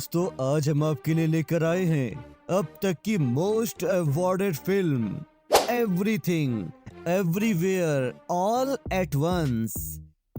दोस्तों, आज हम आपके लिए लेकर आए हैं अब तक की most awarded film everything everywhere all at once.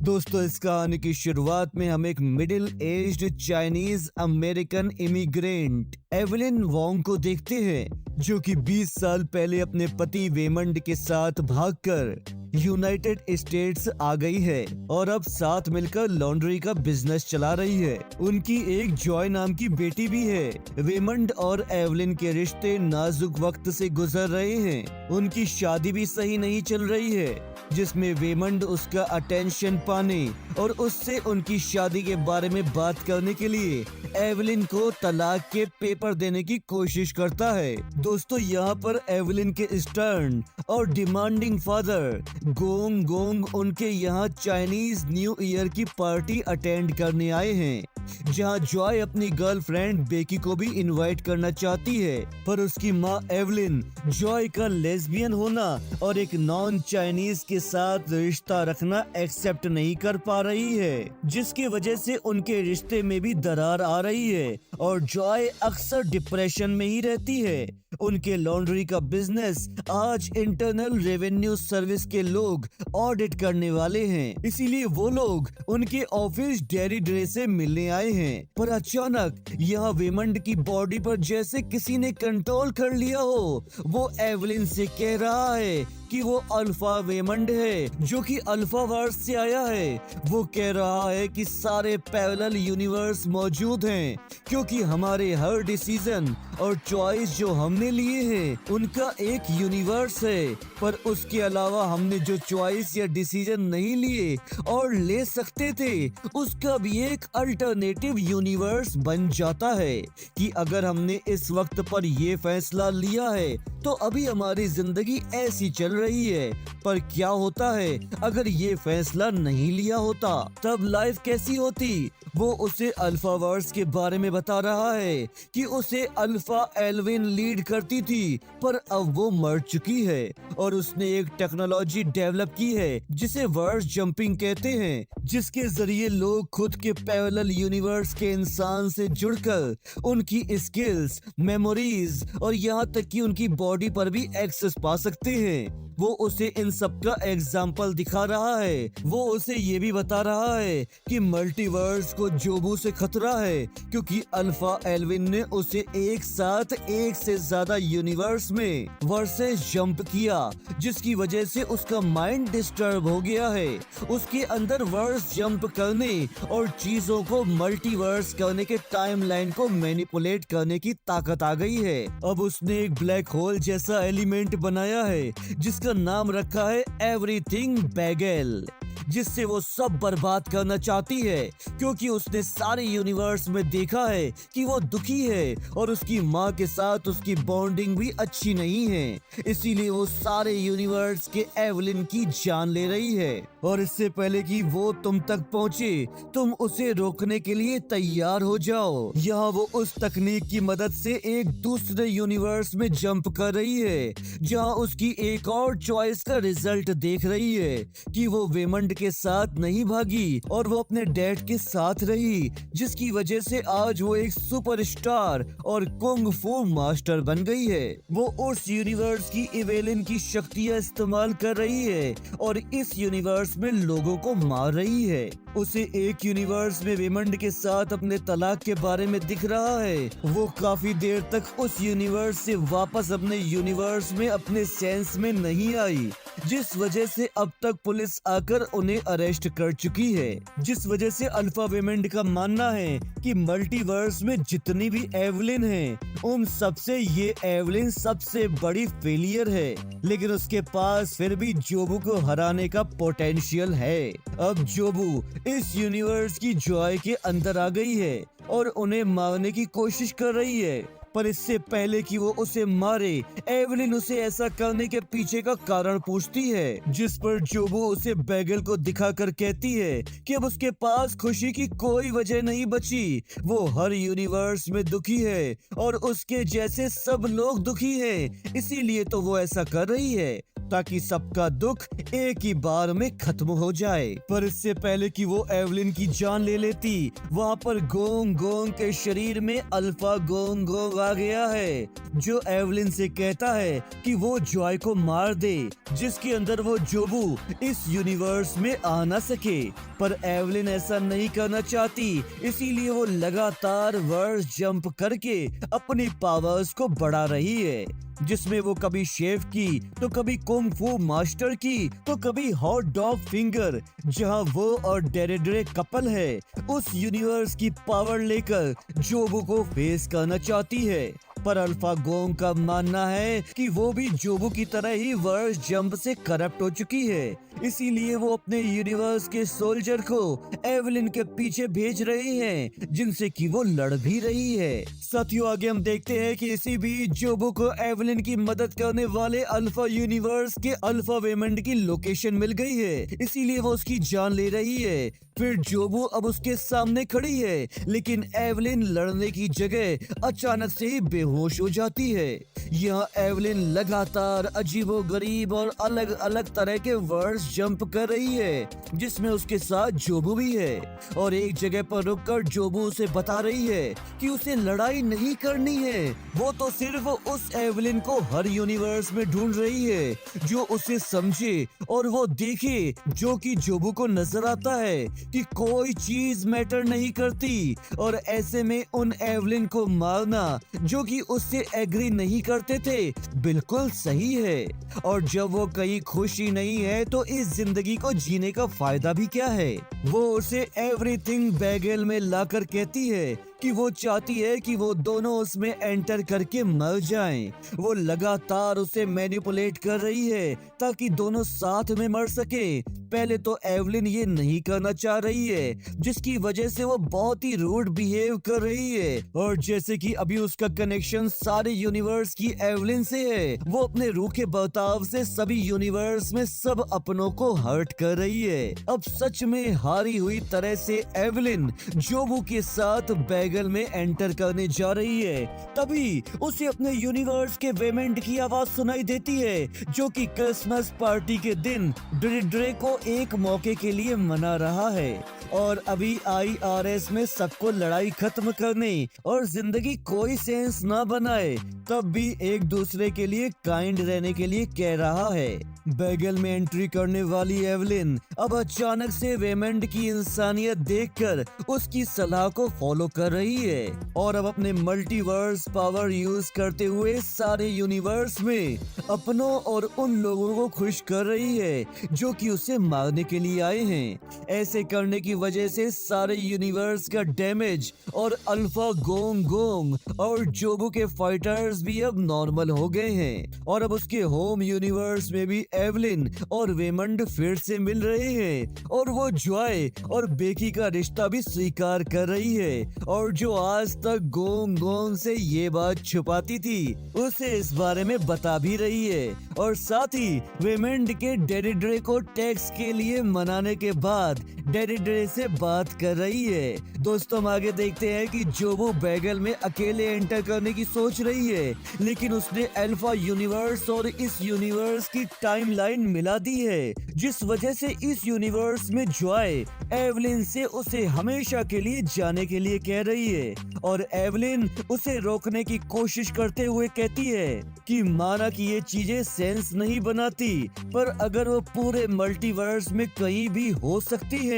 दोस्तों, इस कहानी की शुरुआत में हम एक middle aged Chinese American immigrant Evelyn Wong को देखते हैं, जो कि 20 साल पहले अपने पति वेमंड के साथ भागकर यूनाइटेड स्टेट्स आ गई है और अब साथ मिलकर लॉन्ड्री का बिजनेस चला रही है। उनकी एक जॉय नाम की बेटी भी है। वेमंड और एवलिन के रिश्ते नाजुक वक्त से गुजर रहे हैं। उनकी शादी भी सही नहीं चल रही है, जिसमें वेमंड उसका अटेंशन पाने और उससे उनकी शादी के बारे में बात करने के लिए एवलिन को तलाक के पेपर देने की कोशिश करता है। दोस्तों, यहाँ पर एवलिन के स्टर्न और डिमांडिंग फादर गोंग गोंग उनके यहाँ चाइनीज न्यू ईयर की पार्टी अटेंड करने आए हैं, जहाँ जॉय अपनी गर्लफ्रेंड बेकी को भी इनवाइट करना चाहती है, पर उसकी माँ एवलिन जॉय का लेस्बियन होना और एक नॉन चाइनीज के साथ रिश्ता रखना एक्सेप्ट नहीं कर पा रही है, जिसकी वजह से उनके रिश्ते में भी दरार आ रही है और जॉय अक्सर डिप्रेशन में ही रहती है। उनके लॉन्ड्री का बिजनेस आज इंटरनल रेवेन्यू सर्विस के लोग ऑडिट करने वाले हैं, इसीलिए वो लोग उनके ऑफिस डेरी ड्रे से मिलने आए हैं। पर अचानक यहाँ वेमंड की बॉडी पर जैसे किसी ने कंट्रोल कर लिया हो। वो एवलिन से कह रहा है कि वो अल्फा वेमंड है, जो कि अल्फा वर्स से आया है। वो कह रहा है कि सारे पैरेलल यूनिवर्स मौजूद हैं, क्योंकि हमारे हर डिसीजन और चॉइस जो हमने लिए हैं उनका एक यूनिवर्स है, पर उसके अलावा हमने जो चॉइस या डिसीजन नहीं लिए और ले सकते थे, उसका भी एक अल्टरनेटिव यूनिवर्स बन जाता है कि अगर हमने इस वक्त पर ये फैसला लिया है तो अभी हमारी जिंदगी ऐसी चल रही है, पर क्या होता है अगर ये फैसला नहीं लिया होता, तब लाइफ कैसी होती। वो उसे अल्फावर्स के बारे में बता रहा है कि उसे अल्फा एल्विन लीड करती थी, पर अब वो मर चुकी है और उसने एक टेक्नोलॉजी डेवलप की है जिसे वर्स जंपिंग कहते हैं, जिसके जरिए लोग खुद के पैरेलल यूनिवर्स के इंसान से जुड़कर उनकी स्किल्स, मेमोरीज और यहाँ तक कि उनकी बॉडी पर भी एक्सेस पा सकते हैं। वो उसे इन सब का एग्जाम्पल दिखा रहा है। वो उसे ये भी बता रहा है कि मल्टीवर्स को जोबू से खतरा है, क्योंकि अल्फा एल्विन ने उसे एक साथ एक से ज्यादा यूनिवर्स में वर्सेस जंप किया, जिसकी वजह से उसका माइंड डिस्टर्ब हो गया है। उसके अंदर वर्स जंप करने और चीजों को मल्टीवर्स करने के टाइमलाइन को मैनिपुलेट करने की ताकत आ गई है। अब उसने एक ब्लैक होल जैसा एलिमेंट बनाया है जिसका नाम रखा है एवरीथिंग बैगेल, जिससे वो सब बर्बाद करना चाहती है, क्योंकि उसने सारे यूनिवर्स में देखा है कि वो दुखी है और उसकी माँ के साथ उसकी बॉन्डिंग भी अच्छी नहीं है। इसीलिए वो सारे यूनिवर्स के एवलिन की जान ले रही है, और इससे पहले कि वो तुम तक पहुँचे, तुम उसे रोकने के लिए तैयार हो जाओ। यहाँ वो उस तकनीक की मदद से एक दूसरे यूनिवर्स में जंप कर रही है, जहाँ उसकी एक और चॉइस का रिजल्ट देख रही है कि वो वेमंड के साथ नहीं भागी और वो अपने डैड के साथ रही, जिसकी वजह से आज वो एक सुपरस्टार और कुंग फू मास्टर बन गई है। वो उस यूनिवर्स की एवेलिन की शक्तियां इस्तेमाल कर रही है और इस यूनिवर्स में लोगों को मार रही है। उसे एक यूनिवर्स में वेमंड के साथ अपने तलाक के बारे में दिख रहा है। वो काफी देर तक उस यूनिवर्स से वापस अपने यूनिवर्स में अपने सेंस में नहीं आई, जिस वजह से अब तक पुलिस आकर उन्हें अरेस्ट कर चुकी है। जिस वजह से अल्फा वेमंड का मानना है कि मल्टीवर्स में जितनी भी एवलिन हैं, उन सबसे ये एवलिन सबसे बड़ी फेलियर है, लेकिन उसके पास फिर भी जोबू को हराने का पोटेंशियल है। अब जोबू इस यूनिवर्स की जॉय के अंदर आ गई है और उन्हें मारने की कोशिश कर रही है, पर इससे पहले कि वो उसे मारे, एवलिन उसे ऐसा करने के पीछे का कारण पूछती है, जिस पर जोबू उसे बैगल को दिखाकर कहती है कि अब उसके पास खुशी की कोई वजह नहीं बची। वो हर यूनिवर्स में दुखी है और उसके जैसे सब लोग दुखी हैं, इसीलिए तो वो ऐसा कर रही है। ताकि सबका दुख एक ही बार में खत्म हो जाए। पर इससे पहले कि वो एवलिन की जान ले लेती, वहाँ पर गोंग गोंग के शरीर में अल्फा गोंग गोंग आ गया है, जो एवलिन से कहता है कि वो जॉय को मार दे, जिसके अंदर वो जोबू इस यूनिवर्स में आ ना सके। पर एवलिन ऐसा नहीं करना चाहती, इसीलिए वो लगातार वर्स जंप करके अपनी पावर्स को बढ़ा रही है, जिसमें वो कभी शेफ की, तो कभी कुंग फू मास्टर की, तो कभी हॉट डॉग फिंगर, जहां वो और डेरेड्रे कपल है, उस यूनिवर्स की पावर लेकर जोबू को फेस करना चाहती है। पर अल्फा गोंग का मानना है कि वो भी जोबू की तरह ही वर्स जंप से करप्ट हो चुकी है, इसीलिए वो अपने यूनिवर्स के सोल्जर को एवलिन के पीछे भेज रहे हैं, जिनसे कि वो लड़ भी रही है। साथियों, आगे हम देखते हैं कि इसी बीच जोबू को एवलिन की मदद करने वाले अल्फा यूनिवर्स के अल्फा वेमेंड की लोकेशन मिल गई है, इसीलिए वो उसकी जान ले रही है। फिर जोबू अब उसके सामने खड़ी है, लेकिन एवलिन लड़ने की जगह अचानक से ही बेहोश हो जाती है। यहाँ एवलिन लगातार अजीबोगरीब और अलग अलग तरह के वर्ड्स जंप कर रही है, जिसमें उसके साथ जोबू भी है, और एक जगह पर रुककर जोबू उसे बता रही है कि उसे लड़ाई नहीं करनी है, वो तो सिर्फ उस एवलिन को हर यूनिवर्स में ढूंढ रही है जो उसे समझे और वो देखे, जो कि जोबू को नजर आता है कि कोई चीज मैटर नहीं करती, और ऐसे में उन एवलिन को मारना जो कि उससे एग्री नहीं करते थे बिल्कुल सही है। और जब वो कहीं खुशी नहीं है तो इस जिंदगी को जीने का फायदा भी क्या है। वो उसे एवरीथिंग बैगल में लाकर कहती है कि वो चाहती है कि वो दोनों उसमें एंटर करके मर जाएं। वो लगातार उसे मैनिपुलेट कर रही है ताकि दोनों साथ में मर सके। पहले तो एवलिन ये नहीं करना चाह रही है, जिसकी वजह से वो बहुत ही रूड बिहेव कर रही है, और जैसे कि अभी उसका कनेक्शन सारे यूनिवर्स की एवलिन से है, वो अपने रूखे बर्ताव से सभी यूनिवर्स में सब अपनों को हर्ट कर रही है। अब सच में हारी हुई तरह से एवलिन जोबू के साथ बैगल में एंटर करने जा रही है, तभी उसे अपने यूनिवर्स के वेमेंट की आवाज सुनाई देती है, जो कि क्रिसमस पार्टी के दिन डेरेड्रे को एक मौके के लिए मना रहा है। और अभी IRS में सबको लड़ाई खत्म करने और जिंदगी कोई सेंस ना बनाए, तब भी एक दूसरे के लिए काइंड रहने के लिए कह रहा है। बैगल में एंट्री करने वाली एवलिन अब अचानक से वेमेंड की इंसानियत देखकर उसकी सलाह को फॉलो कर रही है, और अब अपने मल्टीवर्स पावर यूज करते हुए सारे यूनिवर्स में अपनों और उन लोगों को खुश कर रही है जो कि उसे मारने के लिए आए हैं। ऐसे करने की वजह से सारे यूनिवर्स का डैमेज और अल्फा गोंग गोंग और जोबू के फाइटर्स भी अब नॉर्मल हो गए हैं, और अब उसके होम यूनिवर्स में भी एवलिन और वेमंड फिर से मिल रहे हैं, और वो जॉय और बेकी का रिश्ता भी स्वीकार कर रही है, और जो आज तक गोंग गोंग से ये बात छुपाती थी उसे इस बारे में बता भी रही है, और साथ ही वेमंड के डेरेड्रे को टैक्स के लिए मनाने के बाद डेरेड्रे से बात कर रही है। दोस्तों, हम आगे देखते हैं कि जोबू बैगल में अकेले एंटर करने की सोच रही है, लेकिन उसने अल्फा यूनिवर्स और इस यूनिवर्स की टाइमलाइन मिला दी है, जिस वजह से इस यूनिवर्स में जॉय एवलिन से उसे हमेशा के लिए जाने के लिए कह रही है, और एवलिन उसे रोकने की कोशिश करते हुए कहती है कि माना कि ये चीजें सेंस नहीं बनाती, पर अगर वो पूरे मल्टीवर्स में कहीं भी हो सकती है,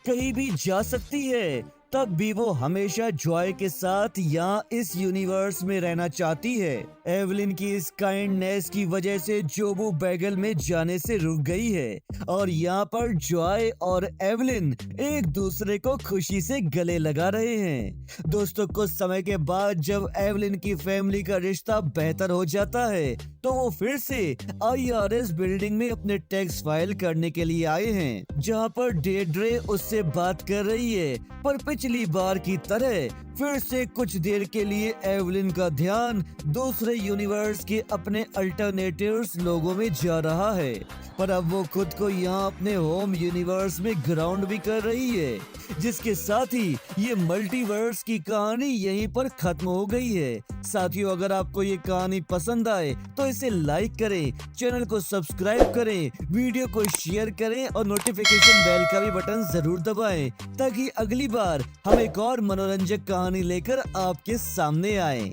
कहीं भी जा सकती है, तब भी वो हमेशा जॉय के साथ यहाँ इस यूनिवर्स में रहना चाहती है। एवलिन की इस काइंडनेस की वजह से जोबू बैगल में जाने से रुक गई है, और यहाँ पर जॉय और एवलिन एक दूसरे को खुशी से गले लगा रहे हैं। दोस्तों, कुछ समय के बाद जब एवलिन की फैमिली का रिश्ता बेहतर हो जाता है, तो वो फिर से IRS बिल्डिंग में अपने टैक्स फाइल करने के लिए आए हैं, जहाँ पर डेरेड्रे उससे बात कर रही है, पर पिछली बार की तरह फिर से कुछ देर के लिए एवलिन का ध्यान दूसरे यूनिवर्स के अपने अल्टरनेटिव्स लोगों में जा रहा है, पर अब वो खुद को यहाँ अपने होम यूनिवर्स में ग्राउंड भी कर रही है, जिसके साथ ही ये मल्टीवर्स की कहानी यहीं पर खत्म हो गई है। साथियों, अगर आपको ये कहानी पसंद आए तो इसे लाइक करें, चैनल को सब्सक्राइब करें, वीडियो को शेयर करें और नोटिफिकेशन बेल का भी बटन जरूर दबाएं, ताकि अगली बार हम एक और मनोरंजक कहानी लेकर आपके सामने आए।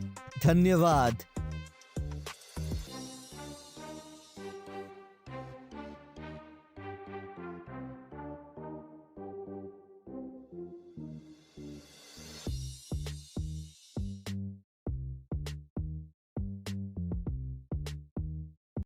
धन्यवाद।